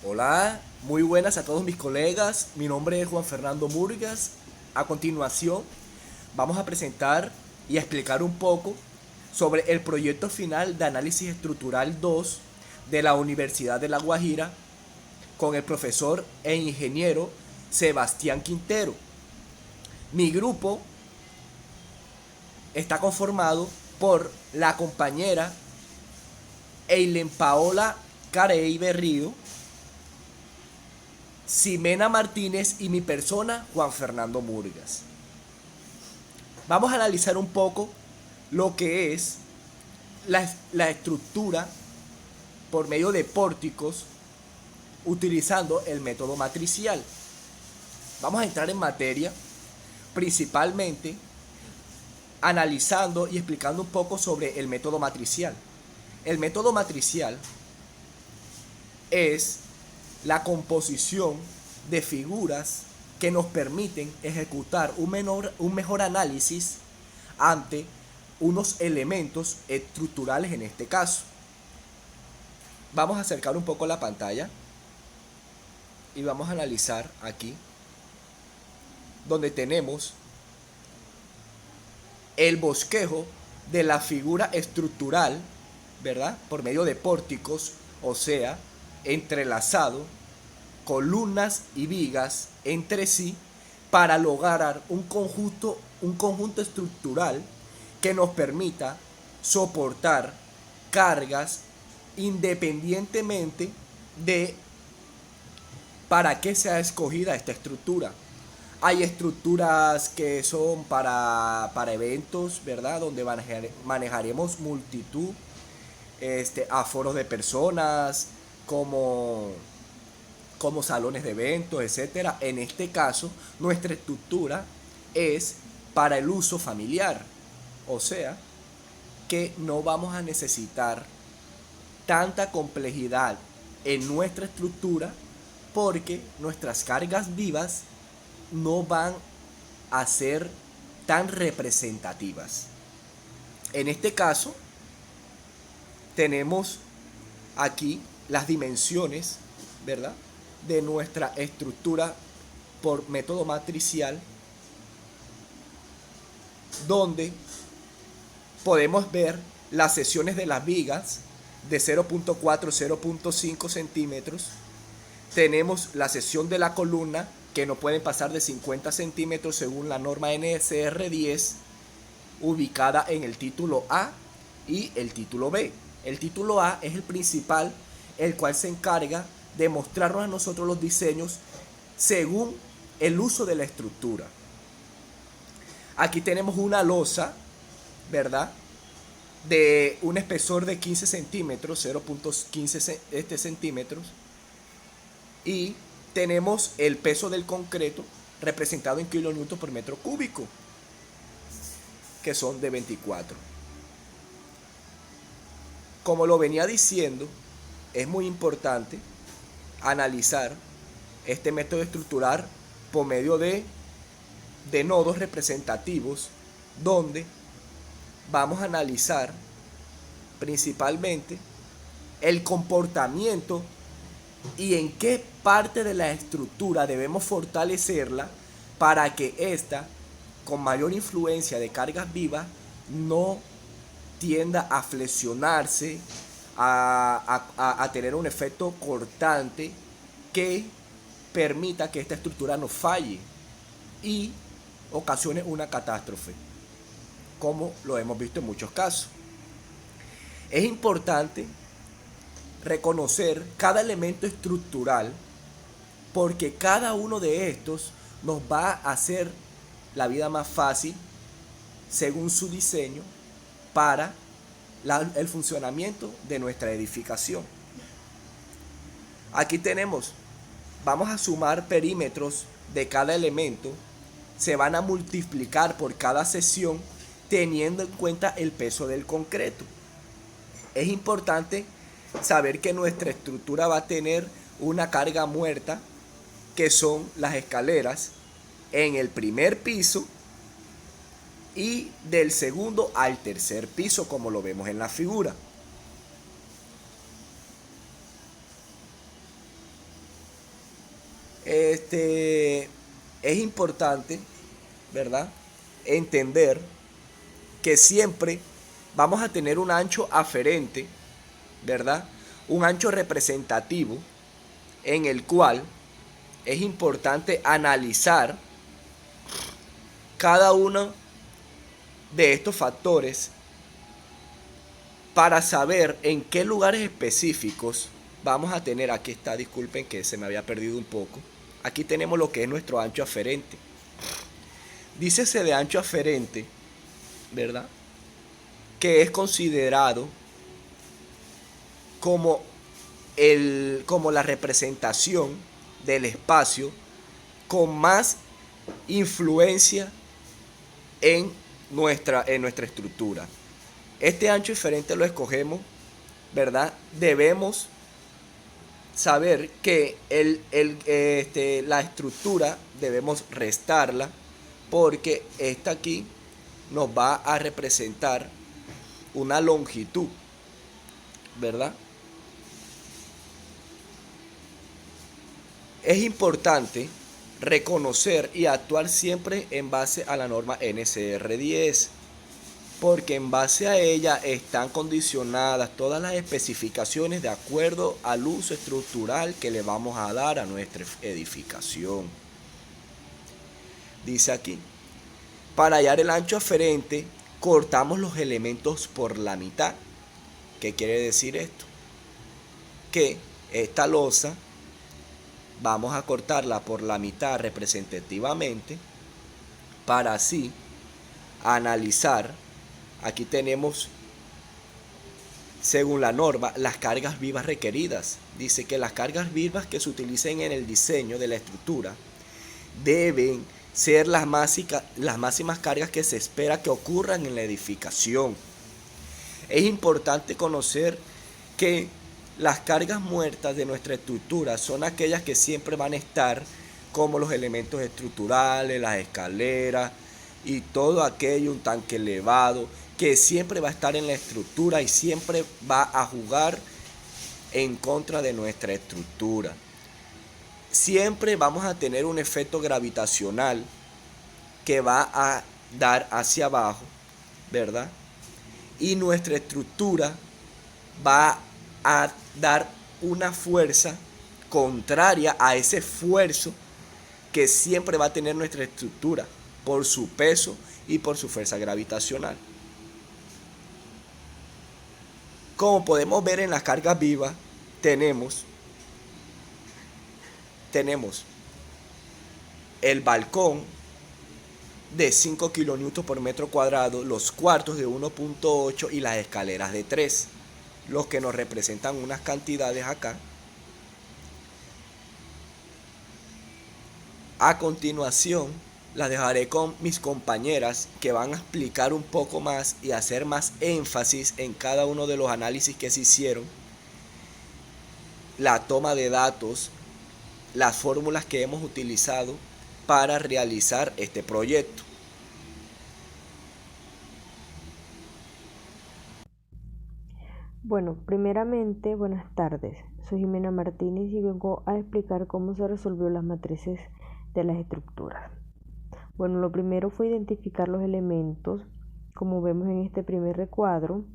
Hola, muy buenas a todos mis colegas. Mi nombre es Juan Fernando Murgas. A continuación, vamos a presentar y a explicar un poco sobre el proyecto final de análisis estructural 2 de la Universidad de La Guajira con el profesor e ingeniero Sebastián Quintero. Mi grupo está conformado por la compañera Eilen Paola Carey Berrío, Ximena Martínez y mi persona, Juan Fernando Murgas. Vamos a analizar un poco lo que es la estructura por medio de pórticos utilizando el método matricial. Vamos a entrar en materia principalmente analizando y explicando un poco sobre el método matricial. El método matricial es la composición de figuras que nos permiten ejecutar un mejor análisis ante unos elementos estructurales en este caso. Vamos a acercar un poco la pantalla y vamos a analizar aquí donde tenemos el bosquejo de la figura estructural, ¿verdad? Por medio de pórticos, o sea, entrelazado, columnas y vigas entre sí para lograr un conjunto estructural que nos permita soportar cargas independientemente de para qué sea escogida esta estructura. Hay estructuras que son para eventos, ¿verdad? Donde manejaremos multitud, aforos de personas, como salones de eventos, etcétera. En este caso, nuestra estructura es para el uso familiar. O sea, que no vamos a necesitar tanta complejidad en nuestra estructura porque nuestras cargas vivas no van a ser tan representativas. En este caso, tenemos aquí las dimensiones, ¿verdad?, de nuestra estructura por método matricial, donde podemos ver las secciones de las vigas de 0.4 0.5 centímetros. Tenemos la sección de la columna que no pueden pasar de 50 centímetros según la norma NSR 10, ubicada en el título A y el título B. El título A es el principal, el cual se encarga de mostrarnos a nosotros los diseños según el uso de la estructura. Aquí tenemos una losa, ¿verdad?, de un espesor de 15 centímetros, 0.15 centímetros, y tenemos el peso del concreto representado en kilonewton por metro cúbico, que son de 24. Como lo venía diciendo, es muy importante analizar este método estructural por medio de nodos representativos, donde vamos a analizar principalmente el comportamiento y en qué parte de la estructura debemos fortalecerla para que ésta, con mayor influencia de cargas vivas, no tienda a flexionarse, a tener un efecto cortante que permita que esta estructura no falle y ocasione una catástrofe, como lo hemos visto en muchos casos. Es importante reconocer cada elemento estructural porque cada uno de estos nos va a hacer la vida más fácil según su diseño para el funcionamiento de nuestra edificación. Aquí tenemos, vamos a sumar perímetros de cada elemento, se van a multiplicar por cada sección teniendo en cuenta el peso del concreto. Es importante saber que nuestra estructura va a tener una carga muerta, que son las escaleras, en el primer piso y del segundo al tercer piso, como lo vemos en la figura. Este, es importante, ¿verdad? Entender que siempre vamos a tener un ancho aferente, ¿verdad? Un ancho representativo en el cual es importante analizar cada uno de estos factores para saber en qué lugares específicos vamos a tener. Aquí está, disculpen que se me había perdido un poco. Aquí tenemos lo que es nuestro ancho aferente. Dícese de ancho aferente, ¿verdad? Que es considerado como, como la representación del espacio con más influencia en nuestra estructura. Este ancho diferente lo escogemos, ¿verdad? Debemos saber que la estructura debemos restarla porque esta aquí nos va a representar una longitud, ¿verdad? Es importante reconocer y actuar siempre en base a la norma NCR10, porque en base a ella están condicionadas todas las especificaciones de acuerdo al uso estructural que le vamos a dar a nuestra edificación. Dice aquí, para hallar el ancho aferente, cortamos los elementos por la mitad. ¿Qué quiere decir esto? Que esta losa vamos a cortarla por la mitad representativamente para así analizar. Aquí tenemos, según la norma, las cargas vivas requeridas. Dice que las cargas vivas que se utilicen en el diseño de la estructura deben ser las máximas cargas que se espera que ocurran en la edificación. Es importante conocer que las cargas muertas de nuestra estructura son aquellas que siempre van a estar, como los elementos estructurales, las escaleras y todo aquello, un tanque elevado, que siempre va a estar en la estructura y siempre va a jugar en contra de nuestra estructura. Siempre vamos a tener un efecto gravitacional que va a dar hacia abajo, ¿verdad? Y nuestra estructura va a dar una fuerza contraria a ese esfuerzo que siempre va a tener nuestra estructura por su peso y por su fuerza gravitacional. Como podemos ver en las cargas vivas, tenemos el balcón de 5 kN por metro cuadrado, los cuartos de 1.8 y las escaleras de 3, los que nos representan unas cantidades acá. A continuación, las dejaré con mis compañeras que van a explicar un poco más y hacer más énfasis en cada uno de los análisis que se hicieron, la toma de datos, las fórmulas que hemos utilizado para realizar este proyecto. Bueno, primeramente, buenas tardes. Soy Jimena Martínez y vengo a explicar cómo se resolvió las matrices de las estructuras. Bueno, lo primero fue identificar los elementos, como vemos en este primer recuadro,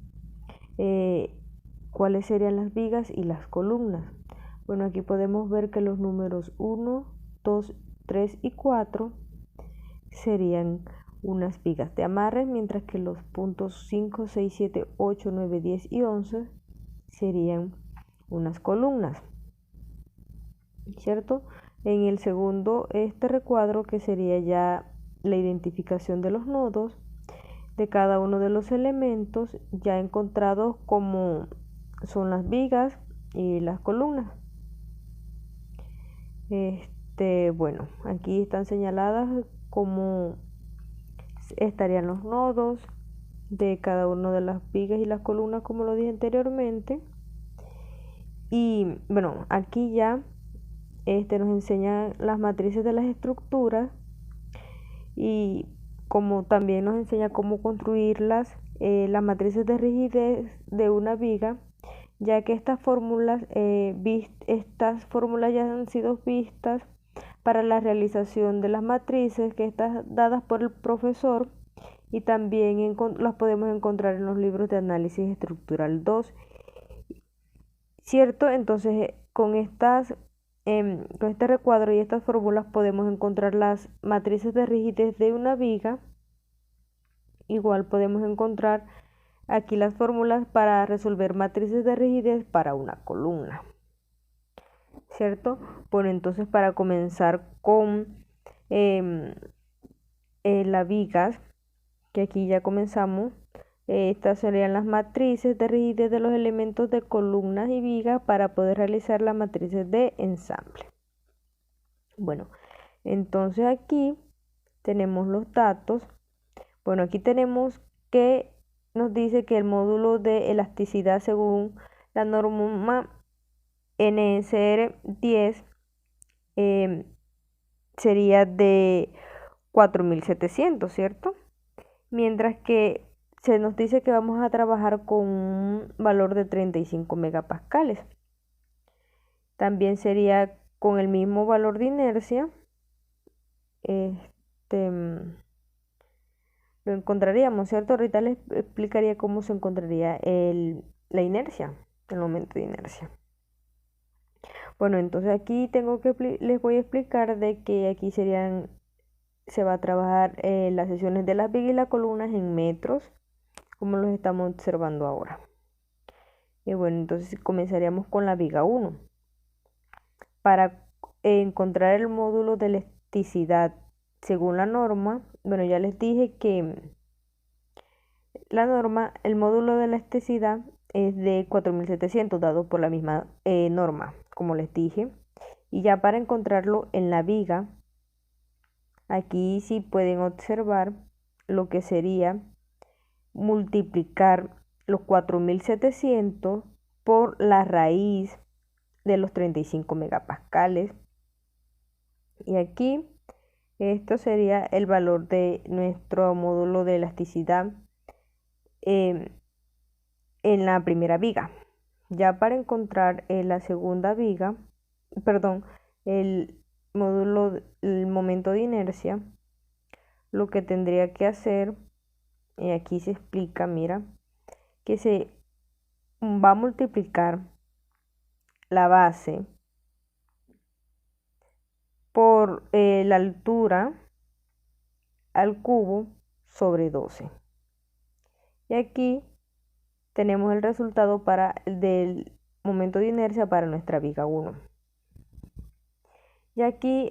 cuáles serían las vigas y las columnas. Bueno, aquí podemos ver que los números 1, 2, 3 y 4 serían unas vigas de amarre, mientras que los puntos 5, 6, 7, 8, 9, 10 y 11 serían unas columnas, ¿cierto? En el segundo, este recuadro, que sería ya la identificación de los nodos de cada uno de los elementos ya encontrados como son las vigas y las columnas. Bueno, aquí están señaladas cómo estarían los nodos de cada una de las vigas y las columnas, como lo dije anteriormente. Y bueno, aquí ya nos enseñan las matrices de las estructuras y como también nos enseña cómo construirlas, las matrices de rigidez de una viga, ya que estas fórmulas ya han sido vistas para la realización de las matrices que están dadas por el profesor y también las podemos encontrar en los libros de análisis estructural 2. ¿Cierto? Entonces, con este recuadro y estas fórmulas podemos encontrar las matrices de rigidez de una viga. Igual podemos encontrar aquí las fórmulas para resolver matrices de rigidez para una columna. ¿Cierto? Bueno, entonces para comenzar con las vigas, que aquí ya comenzamos, estas serían las matrices de rigidez de los elementos de columnas y vigas para poder realizar las matrices de ensamble. Bueno, entonces aquí tenemos los datos. Bueno, aquí tenemos que nos dice que el módulo de elasticidad según la norma NSR 10 sería de 4700, ¿cierto? Mientras que se nos dice que vamos a trabajar con un valor de 35 megapascales. También sería con el mismo valor de inercia. Lo encontraríamos, ¿cierto? Ahorita les explicaría cómo se encontraría la inercia, el momento de inercia. Bueno, entonces aquí les voy a explicar de que aquí se va a trabajar las sesiones de las vigas y las columnas en metros, como los estamos observando ahora. Y bueno, entonces comenzaríamos con la viga 1. Para encontrar el módulo de elasticidad según la norma, bueno, ya les dije que la norma, el módulo de elasticidad es de 4700, dado por la misma norma, como les dije. Y ya para encontrarlo en la viga, aquí sí pueden observar lo que sería multiplicar los 4700 por la raíz de los 35 megapascales. Y aquí esto sería el valor de nuestro módulo de elasticidad en la primera viga. Ya para encontrar la segunda viga, perdón, el momento de inercia, lo que tendría que hacer, y aquí se explica, mira, que se va a multiplicar la base por la altura al cubo sobre 12. Y aquí tenemos el resultado del momento de inercia para nuestra viga 1. Y aquí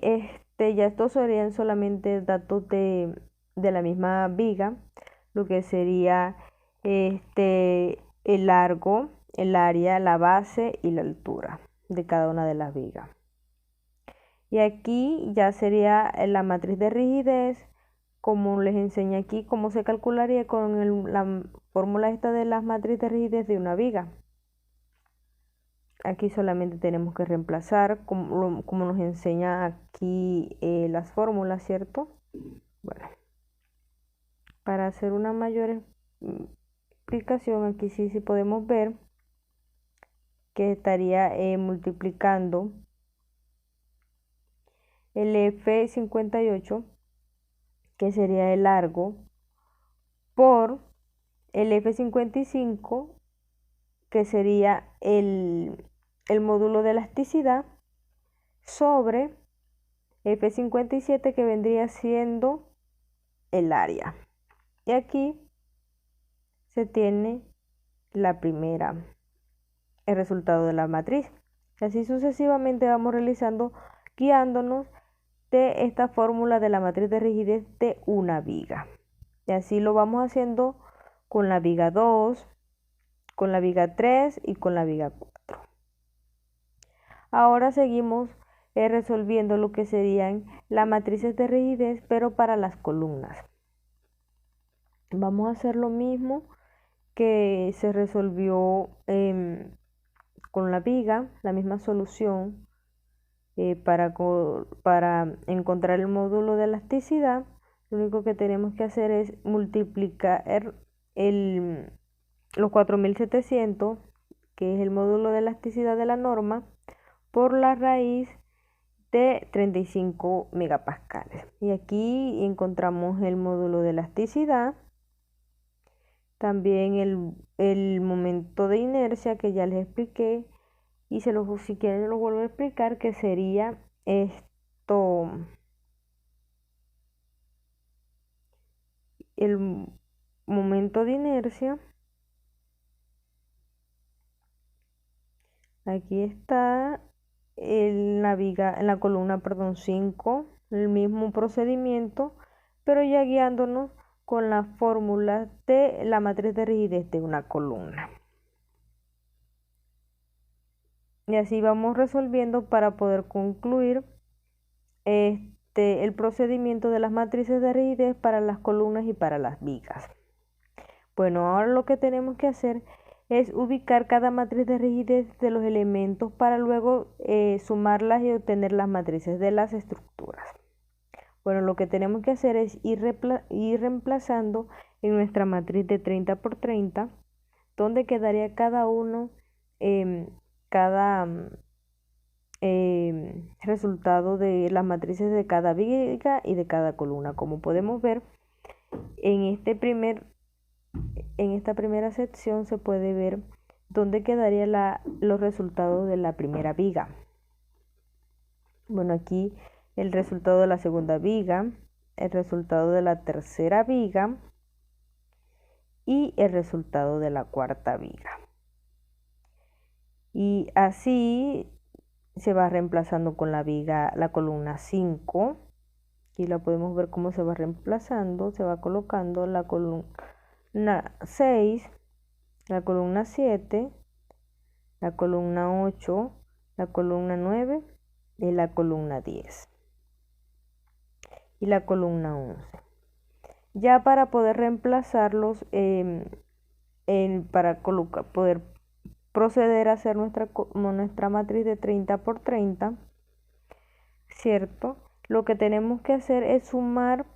ya estos serían solamente datos de la misma viga, lo que sería el largo, el área, la base y la altura de cada una de las vigas. Y aquí ya sería la matriz de rigidez, como les enseñé aquí, cómo se calcularía con la fórmula esta de las matrices de rigidez de una viga. Aquí solamente tenemos que reemplazar como nos enseña aquí las fórmulas, ¿cierto? Bueno, para hacer una mayor explicación, aquí sí podemos ver que estaría multiplicando el F58, que sería el largo, por el F55, que sería el módulo de elasticidad, sobre F57, que vendría siendo el área. Y aquí se tiene el resultado de la matriz. Y así sucesivamente vamos realizando, guiándonos de esta fórmula de la matriz de rigidez de una viga. Y así lo vamos haciendo con la viga 2, con la viga 3 y con la viga 4. Ahora seguimos resolviendo lo que serían las matrices de rigidez, pero para las columnas. Vamos a hacer lo mismo que se resolvió con la viga, la misma solución. Para encontrar el módulo de elasticidad, lo único que tenemos que hacer es multiplicar los 4700, que es el módulo de elasticidad de la norma, por la raíz de 35 megapascales. Y aquí encontramos el módulo de elasticidad, también el momento de inercia que ya les expliqué, y si quieren lo vuelvo a explicar, que sería esto, el momento de inercia. Aquí está en la columna 5, el mismo procedimiento, pero ya guiándonos con la fórmula de la matriz de rigidez de una columna. Y así vamos resolviendo para poder concluir el procedimiento de las matrices de rigidez para las columnas y para las vigas. Bueno, ahora lo que tenemos que hacer es ubicar cada matriz de rigidez de los elementos para luego sumarlas y obtener las matrices de las estructuras. Bueno, lo que tenemos que hacer es ir reemplazando en nuestra matriz de 30 por 30, donde quedaría cada uno, cada resultado de las matrices de cada viga y de cada columna. Como podemos ver, en esta primera sección se puede ver dónde quedarían los resultados de la primera viga. Bueno, aquí el resultado de la segunda viga, el resultado de la tercera viga y el resultado de la cuarta viga. Y así se va reemplazando con la columna 5. Aquí la podemos ver cómo se va reemplazando, se va colocando la columna 6, la columna 7, la columna 8, la columna 9 y la columna 10 y la columna 11. Ya para poder reemplazarlos, para poder proceder a hacer nuestra matriz de 30 por 30, ¿cierto? Lo que tenemos que hacer es sumar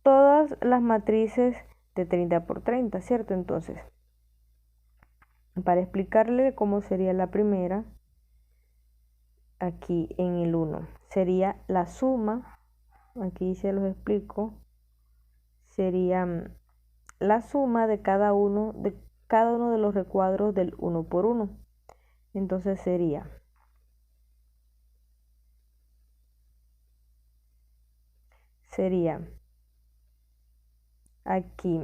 todas las matrices de 30 por 30, ¿cierto? Entonces, para explicarle cómo sería la primera, aquí en el 1, sería la suma, aquí se los explico, sería la suma de cada uno de los recuadros del 1 por 1. Entonces sería aquí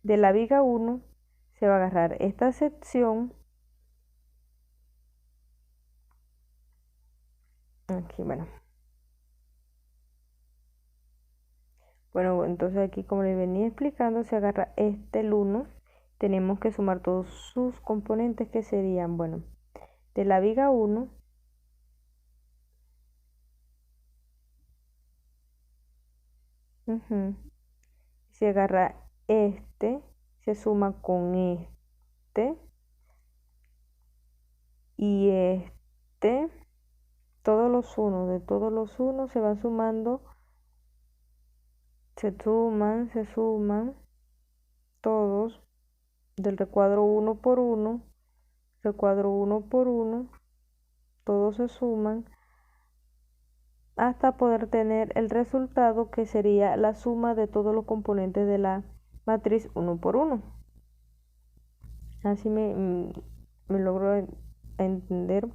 de la viga 1 se va a agarrar esta sección, aquí, bueno, entonces aquí, como les venía explicando, se agarra el 1, tenemos que sumar todos sus componentes, que serían, bueno, de la viga 1 se agarra se suma con y todos los unos, de todos los unos se van sumando, se suman todos del recuadro 1 por 1, recuadro 1 por 1, todos se suman hasta poder tener el resultado, que sería la suma de todos los componentes de la matriz 1 por 1. Así me logro entender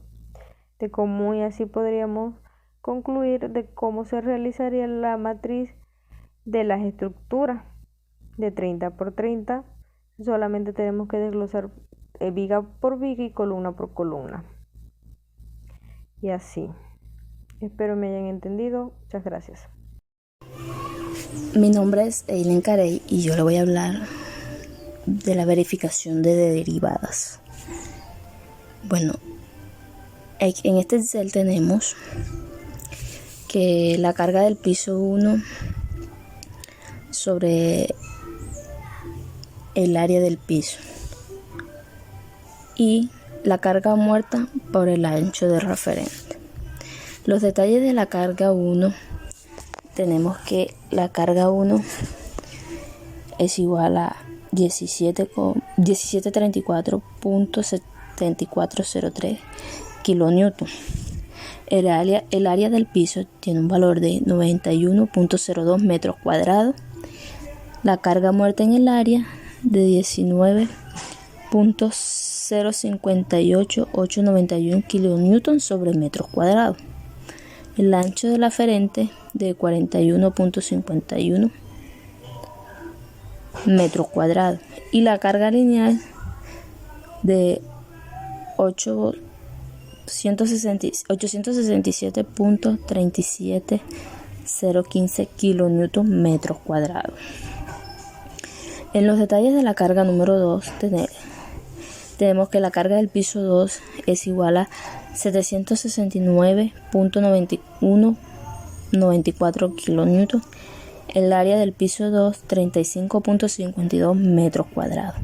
de cómo, y así podríamos concluir de cómo se realizaría la matriz de las estructuras de 30 por 30. Solamente tenemos que desglosar viga por viga y columna por columna. Y así. Espero me hayan entendido. Muchas gracias. Mi nombre es Eileen Carey y yo le voy a hablar de la verificación de derivadas. Bueno, en este Excel tenemos que la carga del piso 1 sobre el área del piso y la carga muerta por el ancho de referente. Los detalles de la carga 1, tenemos que la carga 1 es igual a 1734.7403 kilonewton. El área del piso tiene un valor de 91.02 metros cuadrados. La carga muerta en el área de 19.058891 kN sobre metros cuadrados. El ancho de la aferente de 41.51 metros cuadrados. Y la carga lineal de 867.37015 kN metros cuadrados. En los detalles de la carga número 2 tenemos que la carga del piso 2 es igual a 769.94 kN. El área del piso 2 35.52 metros cuadrados.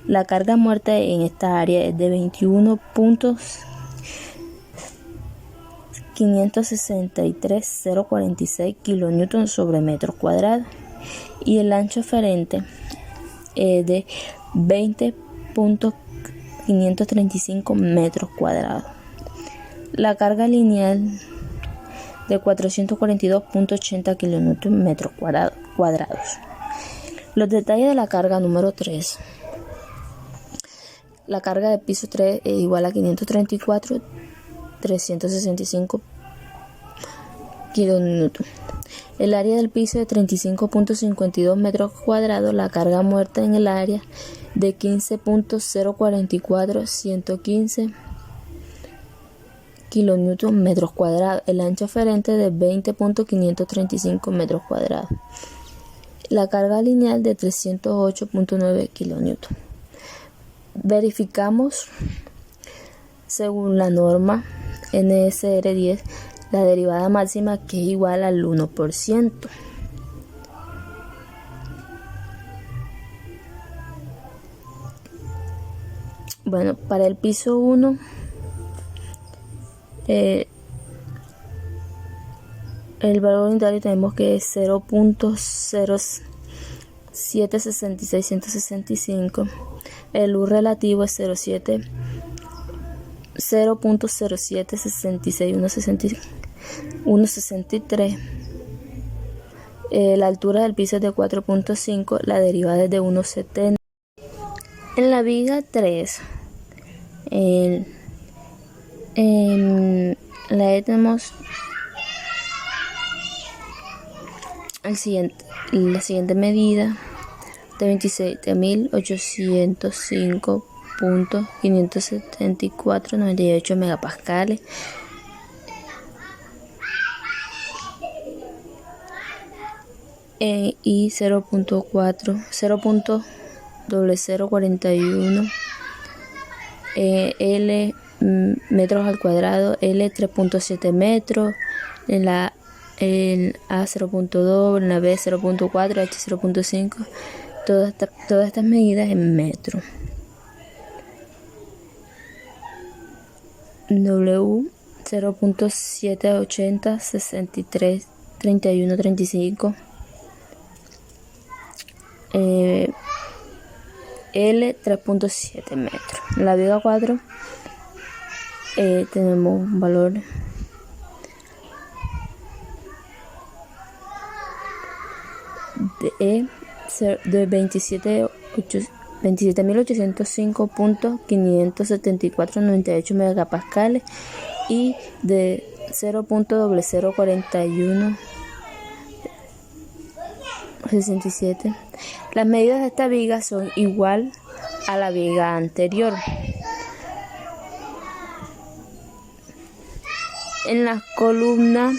La carga muerta en esta área es de 21.563.046 kN sobre metros cuadrados y el ancho aferente es de 20.535 metros cuadrados. La carga lineal de 442.80 kN metros cuadrados. Los detalles de la carga número 3. La carga de piso 3 es igual a 534.365 kN. El área del piso de 35.52 metros cuadrados. La carga muerta en el área de 15.044.115 kN metros cuadrados. El ancho aferente de 20.535 metros cuadrados. La carga lineal de 308.9 kN. Verificamos según la norma NSR 10 la derivada máxima, que es igual al 1%. Bueno, para el piso 1 el valor unitario tenemos que es 0.07665. El U relativo es 0.07666163. La altura del piso es de 4.5. La derivada es de 1.70. En la viga 3 la tenemos la siguiente medida de 27.805.574.98 megapascales. Y 0.041 L metros al cuadrado, L 3.7 metros, en la A 0.2, en la B 0.4, H 0.5, todas estas medidas en metros. W 0.780 63 31 35. L 3.7 metros. En la viga 4 tenemos un valor de 27.805.574.98 megapascales y de 0.0041 67. Las medidas de esta viga son igual a la viga anterior. En las columnas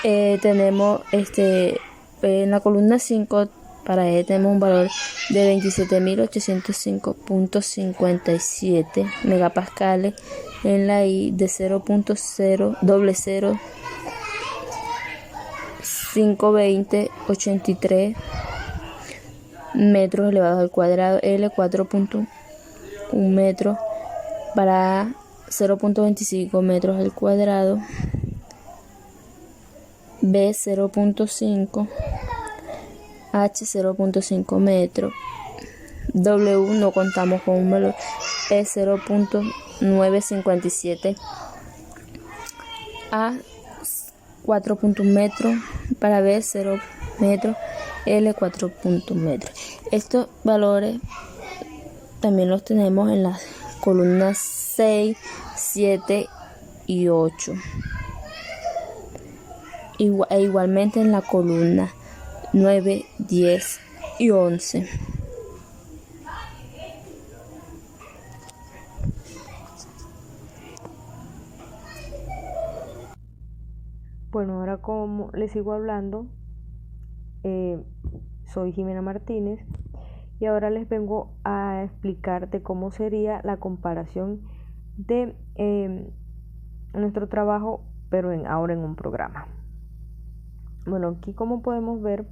tenemos en la columna 5 para tenemos un valor de 27.805.57 megapascales. En la I de 0.00520.83 metros elevados al cuadrado. L 4.1 metros. Para A 0.25 metros al cuadrado. B 0.5, H 0.5 metros. W no contamos con un valor P 0.957, A 4 metros, para B 0 metros, L 4 metros. Estos valores también los tenemos en las columnas 6, 7 y 8. E igualmente en la columna 9, 10 y 11. Bueno, ahora como les sigo hablando, soy Jimena Martínez y ahora les vengo a explicar de cómo sería la comparación de nuestro trabajo, pero ahora en un programa. Bueno, aquí como podemos ver,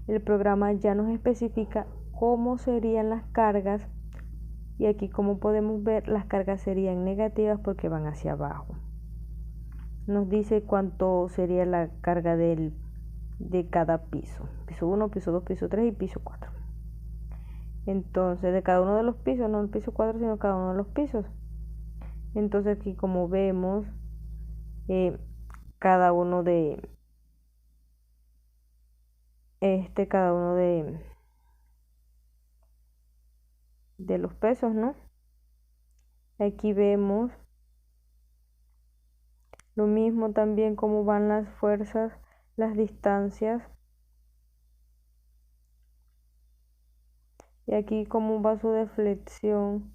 el programa ya nos especifica cómo serían las cargas y aquí como podemos ver las cargas serían negativas porque van hacia abajo. Nos dice cuánto sería la carga de cada piso. Piso 1, piso 2, piso 3 y piso 4. Entonces de cada uno de los pisos, no el piso 4 sino cada uno de los pisos. Entonces aquí como vemos cada uno de los pesos, ¿no? Aquí vemos lo mismo también cómo van las fuerzas, las distancias. Y aquí cómo va su deflexión,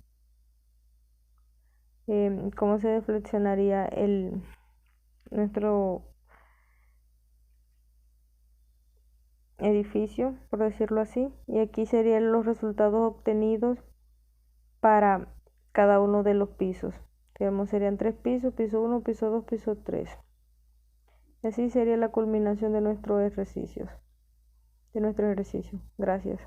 cómo se deflexionaría nuestro edificio, por decirlo así. Y aquí serían los resultados obtenidos para cada uno de los pisos. Digamos, serían 3 pisos, piso 1, piso 2, piso 3. Y así sería la culminación de nuestro ejercicio. Gracias.